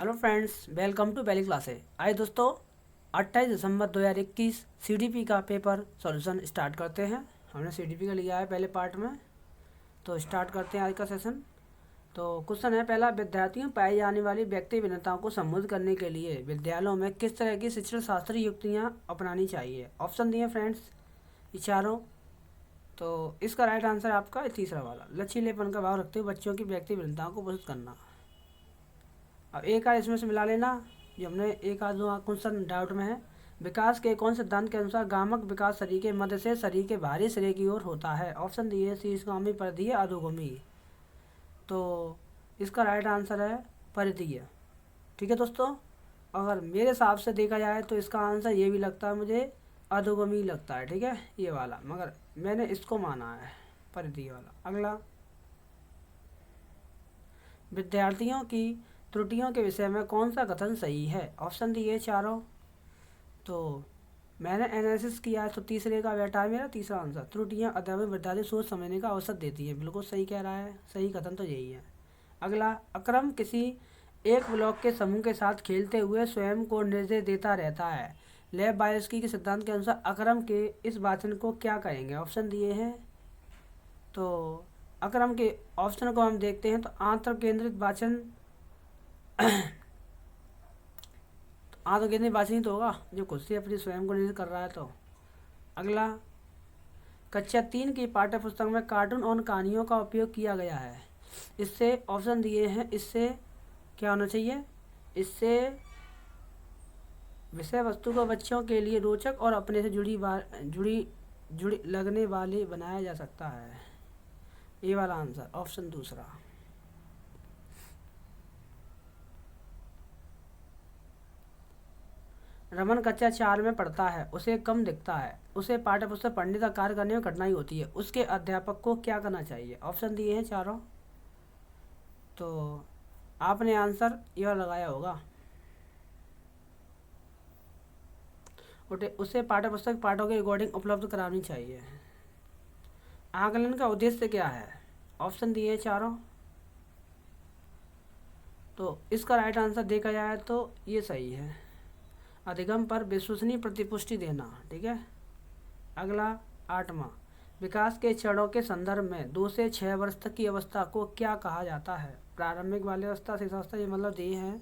Hello friends, welcome to पहली क्लासे। आइए दोस्तों, 28 दिसंबर 2021 सीडीपी का पेपर सॉल्यूशन स्टार्ट करते हैं। हमने सीडीपी का लिया है पहले पार्ट में, तो स्टार्ट करते हैं आज का सेशन। तो क्वेश्चन है पहला, विद्यार्थियों पाई जाने वाली व्यक्ति भिन्नताओं को संबोधित करने के लिए विद्यालयों में किस तरह की शिक्षण शास्त्रीय युक्तियाँ अपनानी चाहिए। ऑप्शन दिए फ्रेंड्स ये चारों। तो इसका राइट आंसर आपका तीसरा वाला, लचीलेपन का भाव रखते हुए बच्चों की व्यक्ति भिन्नताओं को प्रस्तुत करना। अब एक आध इसमें से मिला लेना, जो हमने एक आध दो क्वेश्चन डाउट में है। विकास के कौन सिद्धांत के अनुसार गामक विकास शरीर के मध्य से शरीर के बाहरी सिरे की ओर होता है। ऑप्शन दिए शीर्षगामी, परिधीय, अधोगामी। तो इसका राइट आंसर है परिधीय। ठीक है दोस्तों, अगर मेरे हिसाब से देखा जाए तो इसका आंसर ये भी लगता है मुझे, अधोगामी लगता है। ठीक है ये वाला, मगर मैंने इसको माना है परिधीय वाला। अगला, विद्यार्थियों की त्रुटियों के विषय में कौन सा कथन सही है। ऑप्शन दिए चारों। तो मैंने एनालिसिस किया है, तो तीसरे का बेटा मेरा तीसरा आंसर, त्रुटियां अध्यापक विद्यार्थी सोच समझने का अवसर देती है। बिल्कुल सही कह रहा है, सही कथन तो यही है। अगला, अक्रम किसी एक ब्लॉक के समूह के साथ खेलते हुए स्वयं को निर्देश देता रहता है। लेव बायस्की के सिद्धांत के अनुसार अक्रम के इस वाचन को क्या कहेंगे। ऑप्शन दिए हैं। तो अक्रम के ऑप्शन को हम देखते हैं, तो आंतर केंद्रित वाचन। तो केंद्रित वाचन ही तो होगा, जो खुद से अपनी स्वयं को निर्देश कर रहा है। तो अगला, कक्षा 3 की पाठ्य पुस्तक में कार्टून और कहानियों का उपयोग किया गया है। इससे ऑप्शन दिए हैं, इससे क्या होना चाहिए, इससे विषय वस्तु को बच्चों के लिए रोचक और अपने से जुड़ी लगने वाले बनाया जा सकता है। ये वाला आंसर, ऑप्शन दूसरा। रमन कक्षा 4 में पढ़ता है, उसे कम दिखता है, उसे पाठ्य पुस्तक पढ़ने का कार्य करने में कठिनाई होती है, उसके अध्यापक को क्या करना चाहिए। ऑप्शन दिए हैं चारों। तो आपने आंसर यह लगाया होगा, उसे पाठ्य पुस्तक पाठों की रिकॉर्डिंग उपलब्ध करानी चाहिए। आकलन का उद्देश्य क्या है। ऑप्शन दिए हैं चारों। तो इसका राइट आंसर देखा जाए तो ये सही है, अधिगम पर विश्वसनीय प्रतिपुष्टि देना। ठीक है। अगला, 8वां, विकास के चरणों के संदर्भ में 2 से 6 वर्ष तक की अवस्था को क्या कहा जाता है। प्रारंभिक बाल्यावस्था, शिशुअवस्था, ये मतलब ये है।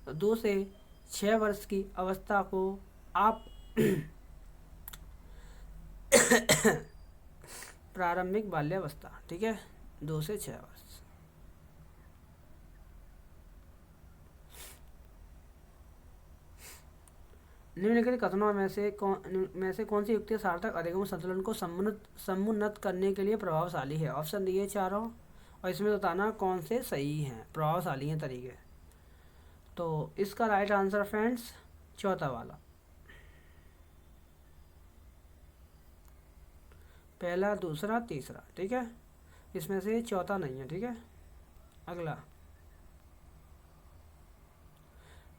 तो 2 से 6 वर्ष की अवस्था को आप प्रारंभिक बाल्यावस्था, ठीक है, 2 से 6 वर्ष। निम्नलिखित कथनों में से कौन सी युक्ति सार्थक अधिगम संतुलन को समुन्नत करने के लिए प्रभावशाली है। ऑप्शन दिए चारों, और इसमें बताना कौन से सही हैं, प्रभावशाली हैं तरीके। तो इसका राइट आंसर फ्रेंड्स चौथा वाला, पहला, दूसरा, तीसरा। ठीक है, इसमें से चौथा नहीं है। ठीक है। अगला,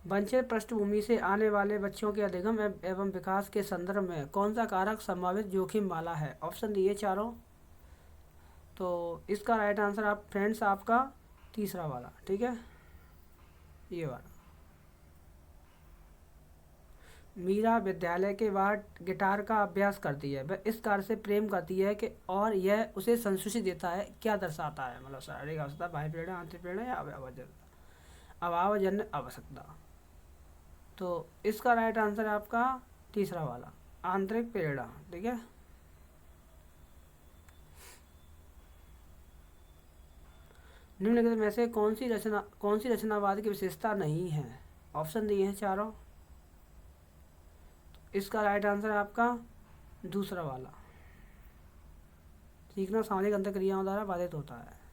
वंचित पृष्ठभूमि से आने वाले बच्चों के अधिगम एवं विकास के संदर्भ में कौन सा कारक संभावित जोखिम वाला है। ऑप्शन दिए चारों। तो इसका राइट आंसर आप फ्रेंड्स आपका तीसरा वाला। ठीक है, ये वाला। मीरा विद्यालय के बाहर गिटार का अभ्यास करती है, वह इस कार्य से प्रेम करती है कि और यह उसे संतुष्टि देता है, क्या दर्शाता है। मतलब शारीरिक अवस्था, बाह्य प्रेरणा, आंतरिक प्रेरणा या अभावजन्य आवश्यकता। तो इसका राइट आंसर आपका तीसरा वाला, आंतरिक प्रेरणा। ठीक है। निम्नलिखित में से कौन सी रचनावाद की विशेषता नहीं है। ऑप्शन दिए हैं चारों। इसका राइट आंसर आपका दूसरा वाला, सीखना सामाजिक अंतःक्रियाओं द्वारा बाधित होता है।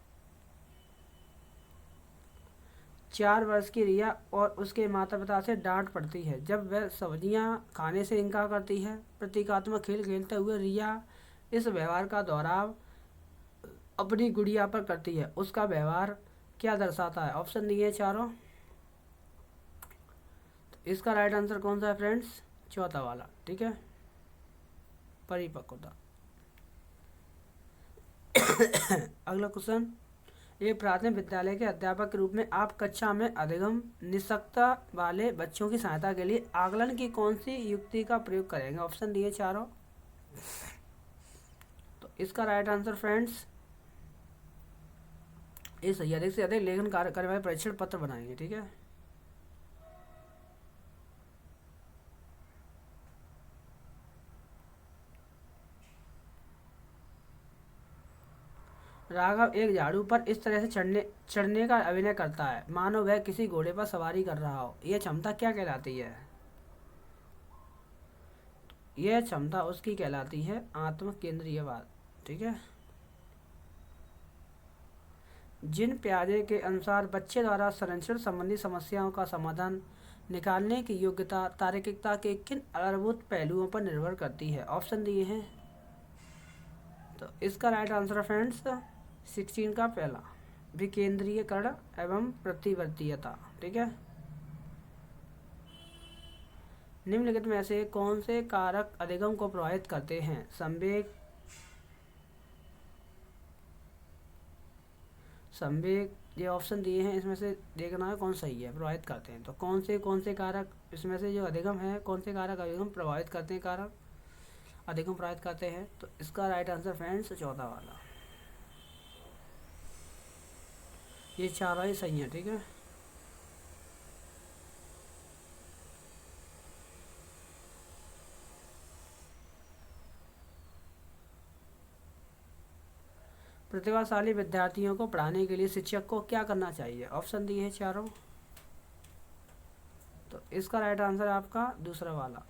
4 वर्ष की रिया और उसके माता पिता से डांट पड़ती है जब वह सब्जियां खाने से इनकार करती है। प्रतीकात्मक खेल खेलते हुए रिया इस व्यवहार का दोहराव अपनी गुड़िया पर करती है, उसका व्यवहार क्या दर्शाता है। ऑप्शन दिए चारों। तो इसका राइट आंसर कौन सा है फ्रेंड्स, चौथा वाला। ठीक है, परिपक्वता। अगला क्वेश्चन, एक प्राथमिक विद्यालय के अध्यापक के रूप में आप कक्षा में अधिगम निस्सकता वाले बच्चों की सहायता के लिए आकलन की कौन सी युक्ति का प्रयोग करेंगे? ऑप्शन दिए चारों। तो इसका राइट आंसर फ्रेंड्स ये सही है। अधिक से अधिक लेखन कार्य करने वाले परीक्षण पत्र बनाएंगे। ठीक है, राघव एक झाड़ू पर इस तरह से चढ़ने का अभिनय करता है मानो वह किसी घोड़े पर सवारी कर रहा हो। यह क्षमता क्या कहलाती है? यह क्षमता उसकी कहलाती है आत्म केंद्रीयवाद। ठीक है, जिन प्याजे के अनुसार बच्चे द्वारा संरक्षण संबंधी समस्याओं का समाधान निकालने की योग्यता तार्किकता के किन आधारभूत पहलुओं पर निर्भर करती है? ऑप्शन दिए हैं। तो इसका राइट आंसर है फ्रेंड्स 16 का पहला, विकेंद्रीयकरण एवं प्रतिवर्तीयता। ठीक है, निम्नलिखित में से कौन से कारक अधिगम को प्रभावित करते हैं? संवेग ये ऑप्शन दिए हैं, इसमें से देखना है कौन सही है। प्रभावित करते हैं तो कौन से कारक इसमें से जो अधिगम है, कौन से कारक अधिगम प्रभावित करते हैं? कारक अधिगम प्रभावित करते हैं। तो इसका राइट आंसर फ्रेंड्स 14 वाला, ये चारों ही सही है। ठीक है, प्रतिभाशाली विद्यार्थियों को पढ़ाने के लिए शिक्षक को क्या करना चाहिए? ऑप्शन दिए हैं चारों। तो इसका राइट आंसर आपका दूसरा वाला,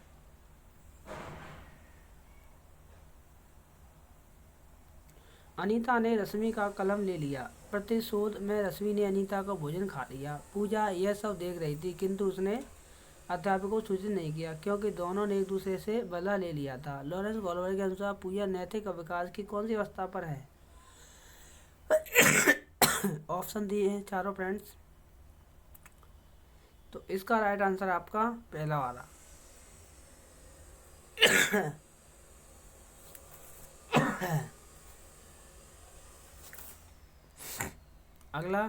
अनीता ने रश्मि का कलम ले लिया। प्रतिशोध में रश्मि ने अनीता का भोजन खा लिया। पूजा यह सब देख रही थी किंतु उसने अध्यापक को सूचित नहीं किया क्योंकि दोनों ने एक दूसरे से बदला ले लिया था। लॉरेंस गोल्डबर्ग के अनुसार पूजा नैतिक विकास की कौन सी अवस्था पर है? ऑप्शन दिए हैं चारों फ्रेंड्स। तो इसका राइट आंसर आपका पहला वाला। अगला,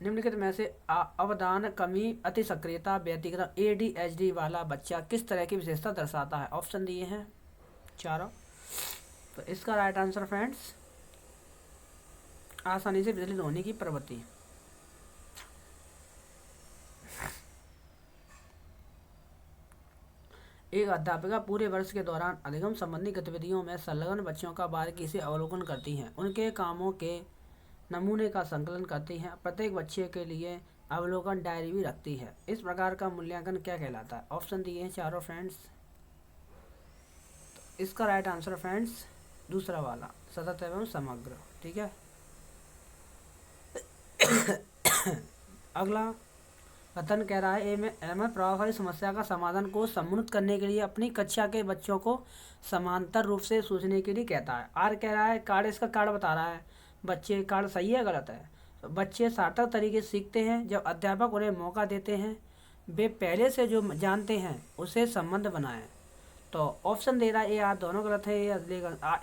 निम्नलिखित में से अवधान कमी अति सक्रियता व्यतिक्रम ADHD वाला बच्चा किस तरह की विशेषता दर्शाता है? ऑप्शन दिए हैं चारों। तो इसका राइट आंसर फ्रेंड्स आसानी से विचलित होने की प्रवृत्ति। एक अध्यापिका पूरे वर्ष के दौरान अधिगम संबंधी गतिविधियों में संलग्न बच्चों का बारीकी से अवलोकन करती हैं, उनके कामों के नमूने का संकलन करती हैं, प्रत्येक बच्चे के लिए अवलोकन डायरी भी रखती है। इस प्रकार का मूल्यांकन क्या कहलाता है? ऑप्शन दिए हैं चारों फ्रेंड्स। तो इसका राइट आंसर फ्रेंड्स दूसरा वाला, सतत एवं समग्र। ठीक है, अगला, रतन कह रहा है मैं प्रभावशाली समस्या का समाधान को सम्मिलित करने के लिए अपनी कक्षा के बच्चों को समांतर रूप से सोचने के लिए कहता है। आर कह रहा है कार्ड, इसका कार्ड बता रहा है बच्चे, कार्ड सही है गलत है? तो बच्चे सार्थक तरीके से सीखते हैं जब अध्यापक उन्हें मौका देते हैं, वे पहले से जो जानते हैं उसे संबंध बनाएं। तो ऑप्शन दे रहा है ए आर दोनों गलत है,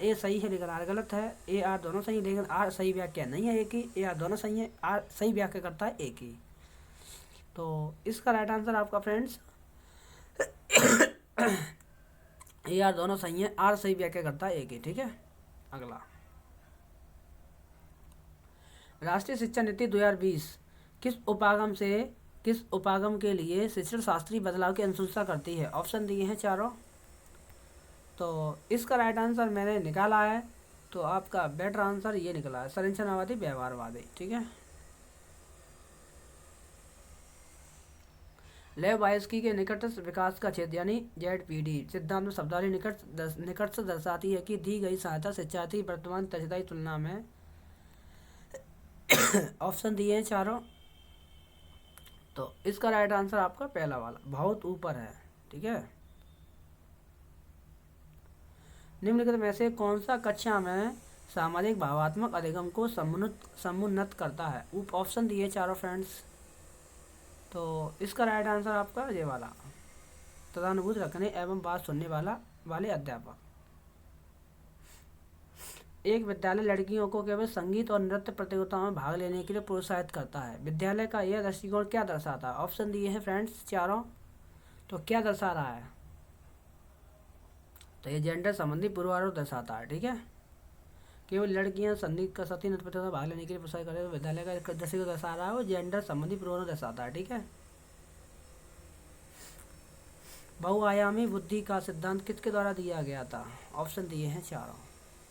ए सही है लेकिन आर गलत है, ए आर दोनों सही लेकिन आर सही व्याख्या नहीं है एक ही, ए आर दोनों सही है, आर सही व्याख्या करता है एक ही। तो इसका राइट आंसर आपका फ्रेंड्स ए आर दोनों सही है, आर सही व्याख्या करता है एक ही। ठीक है, अगला, राष्ट्रीय शिक्षा नीति 2020 किस उपागम के लिए शिक्षण शास्त्रीय बदलाव की अनुशंसा करती है? ऑप्शन दिए हैं चारों। तो इसका राइट आंसर मैंने निकाला है, तो आपका बेटर आंसर ये निकला है, संरचनावादी व्यवहारवादी। ठीक है, लेव वायस्की के निकटस्थ विकास का क्षेत्र यानी ZPD सिद्धांत में शब्दावली निकट से दर्शाती है कि दी गई सहायता शिक्षार्थी वर्तमान तजदा की तुलना में ऑप्शन दिए हैं चारों। तो इसका राइट आंसर आपका पहला वाला, बहुत ऊपर है। ठीक है, निम्नलिखित में से कौन सा कक्षा में सामाजिक भावात्मक अधिगम को समुन्नत करता है? ऑप्शन दिए चारों फ्रेंड्स। तो इसका राइट आंसर आपका ये वाला, तदानुभूति रखने एवं बात सुनने वाले अध्यापक। एक विद्यालय लड़कियों को केवल संगीत और नृत्य प्रतियोगिताओं में भाग लेने के लिए प्रोत्साहित करता है। विद्यालय का यह दृष्टिकोण क्या दर्शाता है? ऑप्शन दिए हैं फ्रेंड्स चारों, तो क्या दर्शा रहा है? तो ये जेंडर संबंधी पूर्वाग्रह दर्शाता है। ठीक है, केवल लड़कियां संगीत का सती नृत्य प्रतियोगिता में भाग लेने के लिए प्रोत्साहित करते हैं। विद्यालय का दृष्टिकोण दर्शा रहा है, वो जेंडर संबंधी पूर्वाग्रह दर्शाता है। ठीक है, बहुआयामी बुद्धि का सिद्धांत किसके द्वारा दिया गया था? ऑप्शन दिए हैं चारों।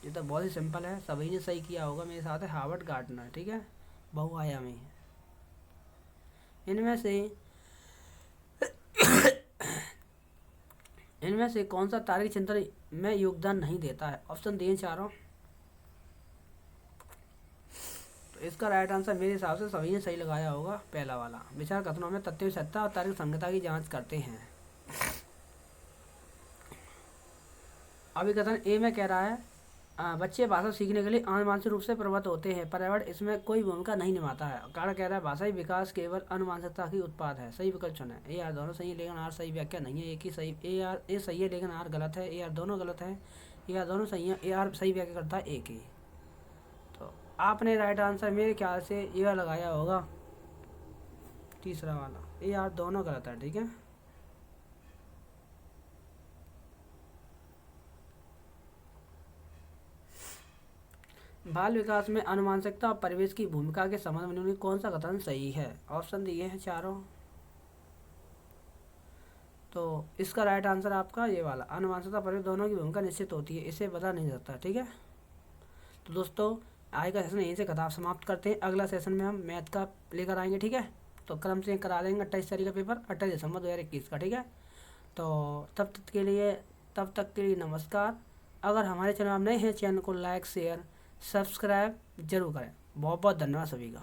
ये तो बहुत ही सिंपल है, सभी ने सही किया होगा मेरे साथ है, हार्वर्ड गार्डनर। ठीक है, बहुआयामी। इनमें से कौन सा तार्किक चिंतन में योगदान नहीं देता है? ऑप्शन दिए चारों। तो इसका राइट आंसर मेरे हिसाब से सभी ने सही लगाया होगा, पहला वाला। विचार कथनों में तथ्य की सत्ता और तार्किक संगतता की जांच करते हैं। अभी कथन ए में कह रहा है बच्चे भाषा सीखने के लिए अनुमानसिक रूप से प्रवृत्त होते हैं, पर्यावरण इसमें कोई भूमिका नहीं निभाता है। कारण कह रहा है भाषाई विकास केवल अनुमानसिकता की उत्पाद है। सही विकल्प चुने। ए आर दोनों सही है लेकिन आर सही व्याख्या नहीं है। एक ही सही, ए सही है लेकिन आर गलत है। ए आर दोनों गलत है, ए आर दोनों सही है। ए आर सही व्याख्या करता है एक ही। तो आपने राइट आंसर मेरे ख्याल से ए आर लगाया होगा, तीसरा वाला। ए आर दोनों गलत है। ठीक है, बाल विकास में अनुमानसिकता और परिवेश की भूमिका के संबंध में उन्होंने कौन सा कथन सही है? ऑप्शन दिए हैं चारों। तो इसका राइट आंसर आपका ये वाला, अनुमानसिकता परिवेश दोनों की भूमिका निश्चित होती है, इसे बता नहीं सकता। ठीक है, तो दोस्तों आज का सेशन यहीं से खत्म समाप्त करते हैं। अगला सेशन में हम मैथ का लेकर आएंगे। ठीक है, तो क्रम से करा देंगे 28 तारीख का पेपर, 28 दिसंबर 2021 का। ठीक है, तो तब तक के लिए नमस्कार। अगर हमारे चैनल आप नए हैं, चैनल को लाइक शेयर सब्सक्राइब जरूर करें। बहुत बहुत धन्यवाद सभी का।